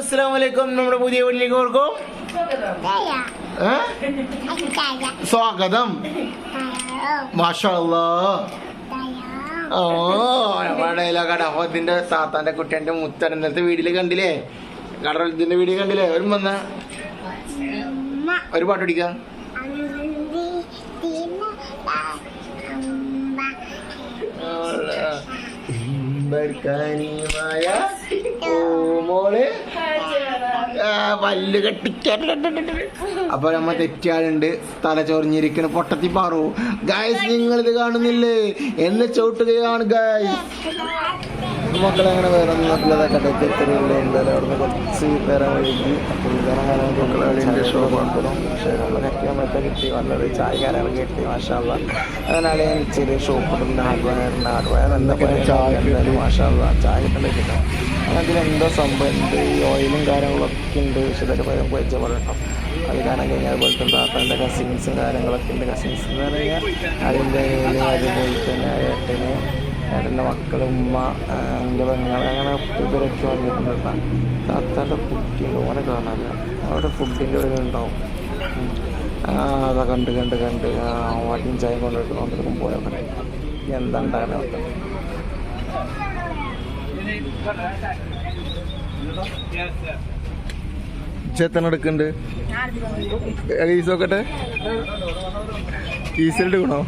അസ്സലാമലൈക്കും. നമ്മുടെ പുതിയ വീട്ടിലേക്ക് ഓർക്കും സ്വാഗതം. മാഷാ അല്ലാഹ്. ഓ ഇതിന്റെ താത്താന്റെ കുട്ടിന്റെ മുത്തൻ ഇന്നത്തെ വീഡിയോയിൽ കണ്ടില്ലേ? കടൽ ഇതിന്റെ വീഡിയോ കണ്ടില്ലേ? ഒരു വന്ന ഒരു പാട്ട് പിടിക്കാം. പല്ല് അപ്പൊ നമ്മ തെറ്റാളുണ്ട്, തല ചൊറിഞ്ഞിരിക്കണ പൊട്ടത്തി പാറു. ഗായ്സ്, നിങ്ങളിത് കാണുന്നില്ലേ? എന്നെ ചവിട്ടുകയാണ് ഗായ്സ്. മക്കളെ അങ്ങനെ വേറെ ഒന്നുമില്ലതൊക്കെ എന്തായാലും അവിടുന്ന് കുറച്ച് നേരം വൈകി. പക്ഷേ നമ്മളൊക്കെ മറ്റേ കിട്ടി വന്നത് ചായക്കാരാണ് കിട്ടി. മാഷാ അല്ലാഹ്. അങ്ങനെ അളിയൻ ചെറിയ ഷോപ്പിട്ടുണ്ട്, ഹാർഡ്വെയർ എന്തൊക്കെ ചായ കിട്ടുന്നുണ്ട്. അതിൽ എന്തോ സംഭവം ഉണ്ട്, ഈ ഓയിലും കാര്യങ്ങളൊക്കെ ഉണ്ട്. പക്ഷെ ഇതൊക്കെ പൈസ പറയട്ടോ. അത് കാണാൻ കഴിഞ്ഞാൽ അതുപോലത്തെ താത്താൻ്റെ കസിൻസും കാര്യങ്ങളൊക്കെ ഉണ്ട്. കസിൻസ് എന്ന് പറഞ്ഞാൽ അതിൻ്റെ അതുപോലെ തന്നെ ഏട്ടൻ്റെ മക്കൾ, ഉമ്മ, എൻ്റെ പെങ്ങൾ, അങ്ങനെ ഇവരൊക്കെ വന്നിട്ടുണ്ട്. താത്താൻ്റെ കുട്ടിയുണ്ട്, ഓനെ കാണാനില്ല. അവിടെ ഫുഡിൻ്റെ ഒരു ഉണ്ടാവും. അതാ കണ്ട് വാട്ടിയും ചായ കൊണ്ടിരിക്കും പോയാൽ പറയും എന്താ ഉണ്ടാകാൻ. ചേത്തനെടുക്കുന്നുണ്ട്. ഈസ് നോക്കട്ടെ, ഈസിലെടുക്കണോ?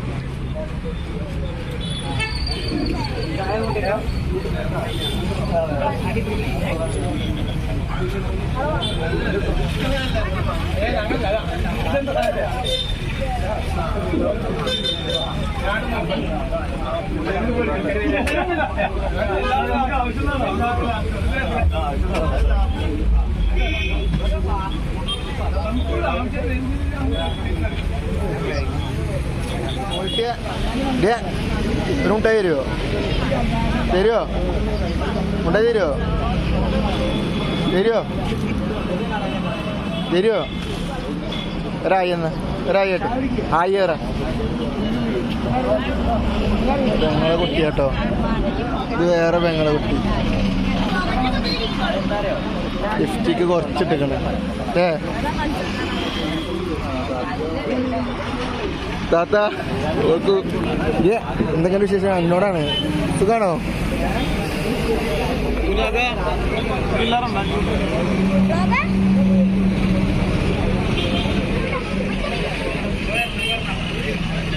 ഒരു മുട്ടായി തരുമോ? മുട്ടായി തരുമോ? ഒരായിട്ട് ആയി കയറ. പെങ്ങളെ കുട്ടി കേട്ടോ, ഇത് വേറെ പെങ്ങളെ കുട്ടി. ലിഫ്റ്റിക്ക് കുറച്ചിട്ടിക്കണേ. താത്ത ഓർക്കു എന്തൊക്കെയാണ് വിശേഷം? എന്നോടാണ്. സുഖാണോ?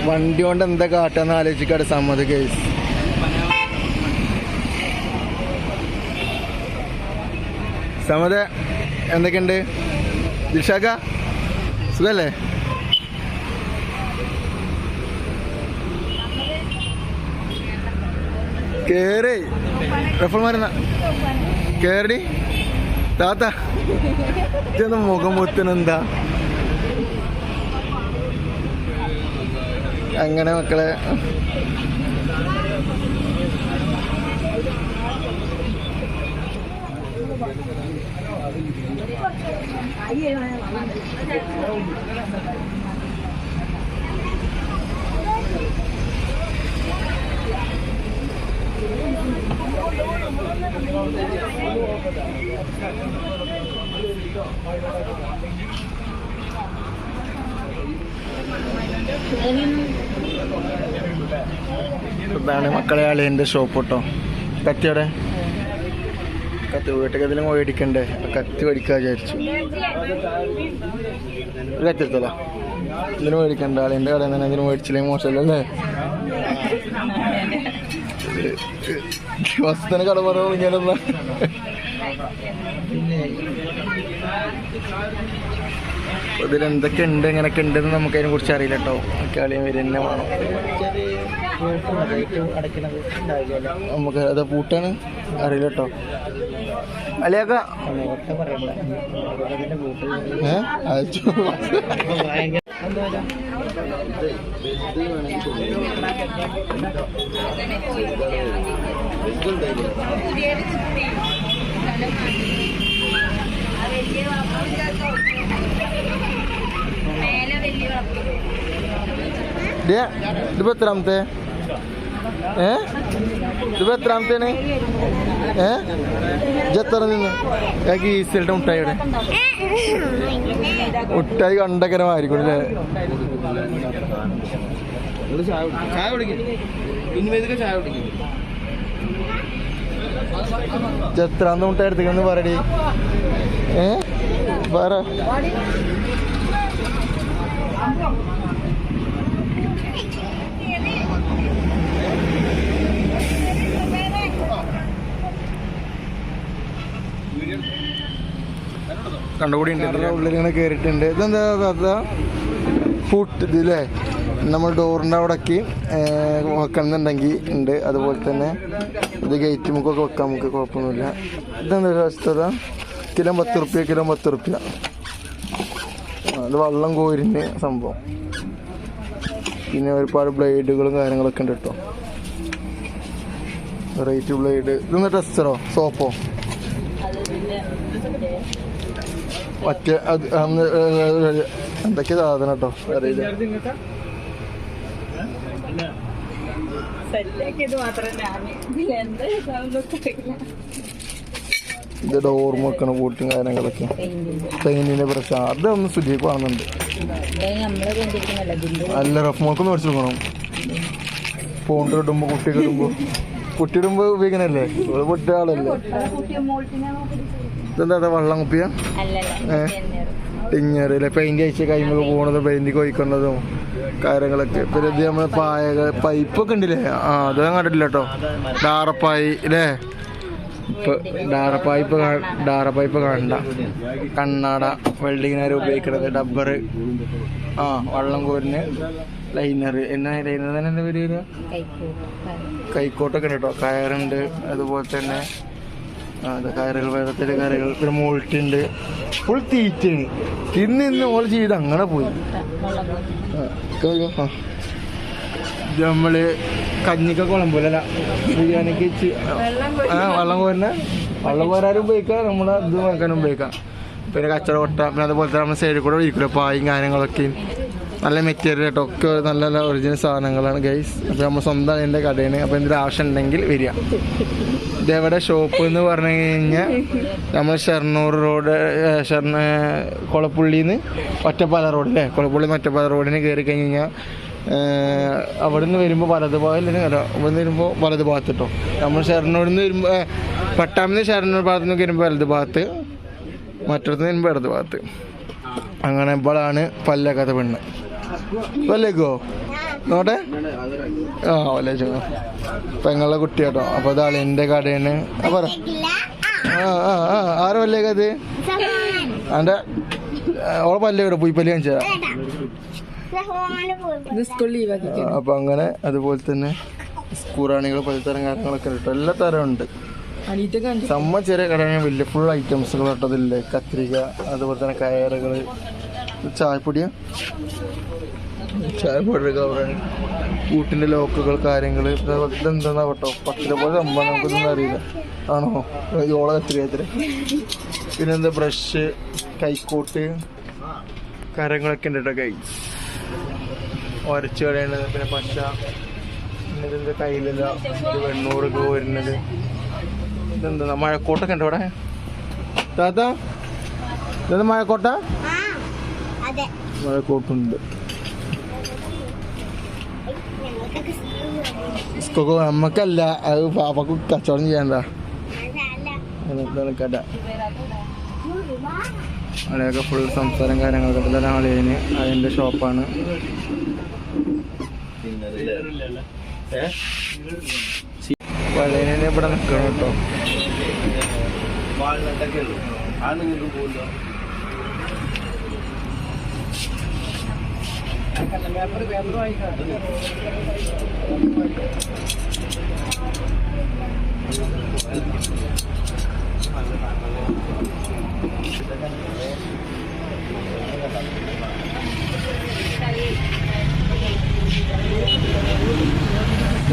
വണ്ടി കൊണ്ട് എന്താ കാട്ടാന്ന് ആലോചിക്കാട് സമ്മത കേസ്. സമ്മത എന്തൊക്കെയുണ്ട്? ദിൽഷാക്ക സുഖല്ലേ? കേറി റഫൽമാരുന്ന കേറി. താത്ത ഇതൊന്ന് മുഖം പൊത്തുന്നെന്താ? അങ്ങനെ മക്കളെ ഇതാണ് മക്കളെ അളിയൻ്റെ ഷോപ്പ് കേട്ടോ. കത്തിയോടെ കത്തി വീട്ടിൽ ഇതിലും മേടിക്കണ്ടേ, കത്തി മേടിക്കാൻ വിചാരിച്ചു. ഒരു കത്തി എടുത്തല്ല, ഇതിന് മേടിക്കണ്ട. അളിയൻ്റെ കടയിൽ തന്നെ ഇതിന് മേടിച്ചില്ലെങ്കിൽ മോശമല്ലേ? വസ്തുവിന് കട പറഞ്ഞു ഇങ്ങനെന്നാ. ഇതിലെന്തൊക്കെ ഉണ്ട്, എങ്ങനെയൊക്കെ ഉണ്ടെന്ന് നമുക്ക് അതിനെ കുറിച്ച് അറിയില്ല കേട്ടോ. കളിയും വരെ തന്നെ വേണം നമുക്ക്. അത് പൂട്ടാണ് അറിയില്ല കേട്ടോ. അലിയാക്ക ഇതിപ്പോ എത്രാമത്തെ? ഇതിപ്പോ എത്രാമത്തേന് എത്ര നിന്ന് ഞങ്ങൾക്ക് ഈസിയായിട്ട് മുട്ടായിയുടെ മുട്ടായി കണ്ടക്കരമായിരിക്കും അല്ലേ? ചായ കുടിക്കും പിന്നെ ചായ കുടിക്കും. എത്രാമത്തെ മുട്ടായി എടുത്തേക്കെന്ന് പറയടി. പറ. കണ്ടുകൂടി ഉള്ളിലിങ്ങനെ കയറിയിട്ടുണ്ട്. ഇതെന്താ ഫുട്ട് ഇതില്ലേ നമ്മൾ ഡോറിൻ്റെ അവിടേക്ക് വെക്കണമെന്നുണ്ടെങ്കിൽ ഉണ്ട്. അതുപോലെ തന്നെ ഇത് ഗേറ്റ് മുക്കൊക്കെ വെക്കാം, നമുക്ക് കുഴപ്പമൊന്നുമില്ല. ഇതെന്താ അവസ്ഥ? കിലോ 10 റുപ്യ, കിലോ 10 റുപ്യ. അത് വെള്ളം കോരിന് സംഭവം. പിന്നെ ഒരുപാട് ബ്ലേഡുകളും കാര്യങ്ങളൊക്കെ ഉണ്ട് കേട്ടോ. Variety blade. ഇതൊന്ന് ടെസ്റ്ററോ സോപ്പോ മറ്റേ അത് എന്തൊക്കെ സാധനം കേട്ടോ അറിയില്ല. ഇത് ഡോർമ വെക്കണ കൂട്ടും കാര്യങ്ങളൊക്കെ പെയിന്റിന്റെ പ്രശ്നം അതൊന്ന് സുജിക്ക് കാണുന്നുണ്ട്. അല്ല റഫ്മോക്കൊന്ന് മേടിച്ചു കൊടുക്കണം. ഫോണിൽ ഇടുമ്പോ കുട്ടി ഇടുമ്പോ ഉപയോഗിക്കണല്ലേ? പൊട്ടിയ ആളല്ലേ? ഇതെന്താ വെള്ളം കുപ്പിയ ടിഞ്ഞറില്ലേ? പെയിന്റ് അയച്ച കൈമൊക്കെ പോണതും പെയിന്റ് കൊയ്ക്കുന്നതും കാര്യങ്ങളൊക്കെ. പിന്നെ ഇത് നമ്മള് പൈപ്പൊക്കെ ഉണ്ടല്ലേ? അത് ഞാൻ കണ്ടിട്ടില്ല കേട്ടോ. ഡാറപ്പായി അല്ലേ? ഡാറപ്പൈപ്പ് കാണണ്ട. കണ്ണാട വെൽഡിങ്ങിനാര് ഉപയോഗിക്കണത്. ഡബ്ബർ വെള്ളം കോരിന് ലൈനർ. എന്നാ ലൈനർ തന്നെ എന്താ പേര്? കൈക്കോട്ടൊക്കെ ഉണ്ട് കേട്ടോ. കയറുണ്ട്. അതുപോലെ തന്നെ കയറുകൾ, വെള്ളത്തിൻ്റെ കയറുകൾ. പിന്നെ മോൾട്ടുണ്ട്. ഫുൾ തീറ്റാണ്. ഇന്ന് ഓൾ ചെയ്ത് അങ്ങനെ പോയി. നമ്മള് കഞ്ഞിക്ക കുളമ്പോലെ ബിരിയാണിക്ക് വെള്ളം കോരാനും ഉപയോഗിക്കാം, നമ്മള് ഇത് നോക്കാനും ഉപയോഗിക്കാം. പിന്നെ കച്ചവട കൊട്ട. പിന്നെ അതുപോലെ തന്നെ നമ്മൾ സൈഡിൽ കൂടെ ഒഴിക്കില്ല പായും കാര്യങ്ങളൊക്കെ. നല്ല മെറ്റീരിയൽ കേട്ടോ. ഒക്കെ നല്ല നല്ല ഒറിജിനൽ സാധനങ്ങളാണ് ഗൈസ്. അപ്പോൾ നമ്മൾ സ്വന്തം അതിൻ്റെ കടയാണ്. അപ്പോൾ എന്തെങ്കിലും ആവശ്യം ഉണ്ടെങ്കിൽ വരിക. ഇതെവിടെ ഷോപ്പ് എന്ന് പറഞ്ഞു കഴിഞ്ഞാൽ നമ്മൾ ഷെർണൂർ റോഡ്, കൊളപ്പുള്ളിന്ന് ഒറ്റപ്പാല റോഡ് അല്ലേ? കൊളപ്പുള്ളി ഒറ്റപ്പാല റോഡിന് കയറി കഴിഞ്ഞ് കഴിഞ്ഞാൽ അവിടെ നിന്ന് വരുമ്പോൾ വലത് ഭാഗം അല്ല, ഇവിടെ നിന്ന് വരുമ്പോൾ വലത് ഭാഗത്ത് കേട്ടോ. നമ്മൾ ഷെർണൂരിൽ നിന്ന് വരുമ്പോൾ പട്ടാമിന്ന് ഷെർണൂർ ഭാഗത്ത് നിന്ന് വരുമ്പോൾ വലത് ഭാഗത്ത്, മറ്റടുത്ത് നിന്ന് വരുമ്പോൾ ഇടത് ഭാഗത്ത്. അങ്ങനെ ഇവളാണ് പല്ലേക്കാത്ത പെണ്ണ്. പല്ലേക്കോ നോട്ടെ? വല്ലേച്ചോ പെങ്ങളുടെ കുട്ടി കേട്ടോ. അപ്പോൾ അതാണ് എൻ്റെ കടയാണ്. പറ. ആരെ പല്ലേക്കത്? എൻ്റെ ഓളെ പല്ലേക്കോ? പോയി പല്ല് കാണിച്ചു തരാം. അപ്പൊ അങ്ങനെ അതുപോലെ തന്നെ സ്കൂറാണികൾ പലതരം കാര്യങ്ങളൊക്കെ കേട്ടോ. എല്ലാ തരം ഉണ്ട്. സമ്മ ചെറിയ കടയാണ്. വലിയ ഫുൾ ഐറ്റംസുകൾ കേട്ടതില്ലേ? കത്രിക, അതുപോലെ തന്നെ കയറുകൾ, ചായപ്പൊടിയ ചായപ്പൊടി കവറാണ്, കൂട്ടിന്റെ ലോക്കുകൾ, കാര്യങ്ങൾ. ഇതെന്താ കേട്ടോ? 10 പോലെ സംഭവം നമുക്കൊന്നും അറിയില്ല. ആണോ? ഓള കത്രിക എത്ര. പിന്നെന്താ ബ്രഷ്, കൈക്കോട്ട് കാര്യങ്ങളൊക്കെ ഉണ്ട് കേട്ടോ. കൈ ഒരച്ച് കളയണത്. പിന്നെ പശ. പിന്നെ ഇതിൻ്റെ കയ്യിലില്ല. ഇത് 800 രൂപ വരുന്നത്. ഇതെന്താ മഴക്കോട്ടൊക്കെ ഉണ്ട് ഇവിടെ. താത്ത ഇതെന്താ മഴക്കോട്ട? മഴക്കോട്ടുണ്ട്. നമ്മക്കല്ല, അത് പാപ്പക്ക് കച്ചവടം ചെയ്യണ്ട. കട അവിടെയൊക്കെ ഫുൾ സംസാരം കാര്യങ്ങളൊക്കെ. ഇതാണ് ആളേന്. അതിൻ്റെ ഷോപ്പാണ്. പഴയനെ ഇവിടെ നിൽക്കണം കേട്ടോ.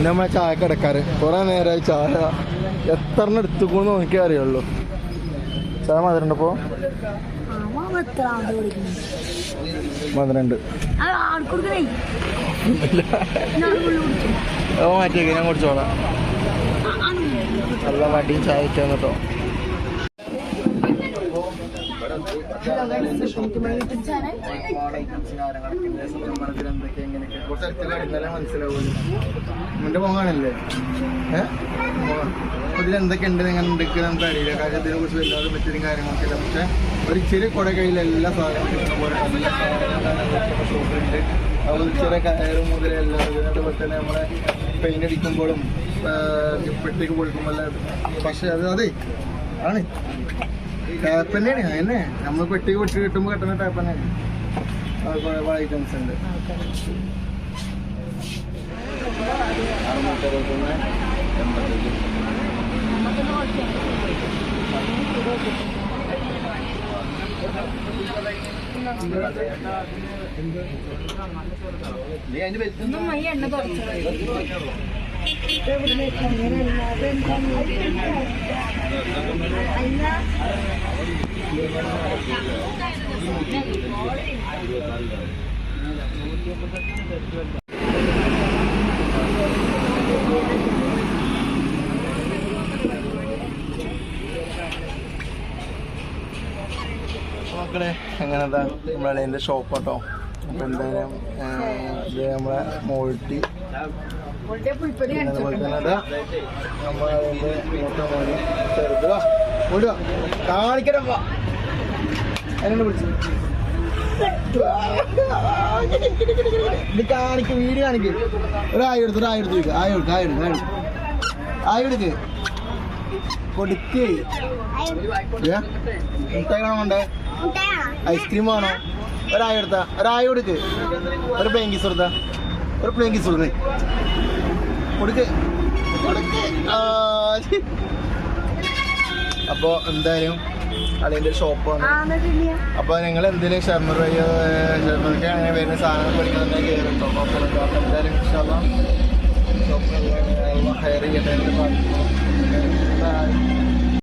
നമ്മളെ ചായ കിടക്കാറ് കുറെ നേരമായി. ചായ എത്ര എടുത്തുകൂന്ന് നോക്കിയാൽ അറിയുള്ളൂ. ചായ മധുരണ്ട്. ഇപ്പോ മധുരണ്ട്. മാറ്റിയേക്ക്, ഞാൻ കുടിച്ചോളാം. നല്ല വടിയും ചായ കിട്ടാൻ കേട്ടോ. എന്റെ മോങ്ങാണല്ലേ ഇതിലെന്തൊക്കെ ഉണ്ട് എങ്ങനെ എന്തൊക്കെ നമുക്ക് അറിയില്ല. കാര്യത്തിനെ കുറിച്ച് എല്ലാവരും പറ്റിയ കാര്യങ്ങളൊക്കെ ഇല്ല. പക്ഷെ ഒരു ചെറിയ കുട കയ്യിൽ എല്ലാ സാധനവും കിട്ടുന്ന പോലെ ഷോപ്പുണ്ട്. അതുപോലെ ചെറിയ കയറ് മുതൽ എല്ലാവരും അതുപോലെ തന്നെ നമ്മളെ പെയിന്റ് അടിക്കുമ്പോഴും പെട്ടിക്ക് പൊളിക്കുമ്പോൾ പക്ഷെ അതെ ആണ് ടാപ്പ് തന്നെയാണ്. അതന്നെ നമ്മൾ പെട്ടിക്ക് പൊട്ടി കിട്ടുമ്പോൾ കിട്ടുന്ന ടാപ്പ് തന്നെയാണ്. അത് കുറെ ഐറ്റംസ് ഉണ്ട്. 80 മക്കളെ അങ്ങനെതാ നമ്മളെ എൻ്റെ ഷോപ്പ് കേട്ടോ. അപ്പം എന്തായാലും ഇത് നമ്മളെ മോൾട്ടി അതുപോലെ തന്നെ അതാ നമ്മളതിൻ്റെ മൂത്ത മോന് ചെറുതാ ഓടുക കാണിക്കണ അതിനെ വിളിച്ചു ഇത് കാണിക്കും വീഡിയോ കാണിക്കും. ഒരായെടുത്ത് ആയെടുക്ക് കൊടുക്ക്. മുട്ടായി കാണാൻ ഐസ്ക്രീം ആണോ? ഒരായ കൊടുക്ക്. ഒരു പ്ലെയിൻ കിസ് കൊടുത്താ ഒരു പ്ലെയിൻ കിസ് കൊടുക്കേ കൊടുക്ക്. അപ്പോൾ എന്തായാലും അതിൻ്റെ ഷോപ്പാണ്. അപ്പോൾ നിങ്ങൾ എന്തെങ്കിലും ഷർമർ വഴിയോ ഷർമർക്ക് അങ്ങനെ വരുന്ന സാധനങ്ങൾ പഠിക്കുന്നുണ്ടെങ്കിൽ കയറും കേട്ടോ. അപ്പോൾ എന്തായാലും ഇൻഷാല്ലാ ഷോപ്പ് ഹയർ ചെയ്യട്ടെ.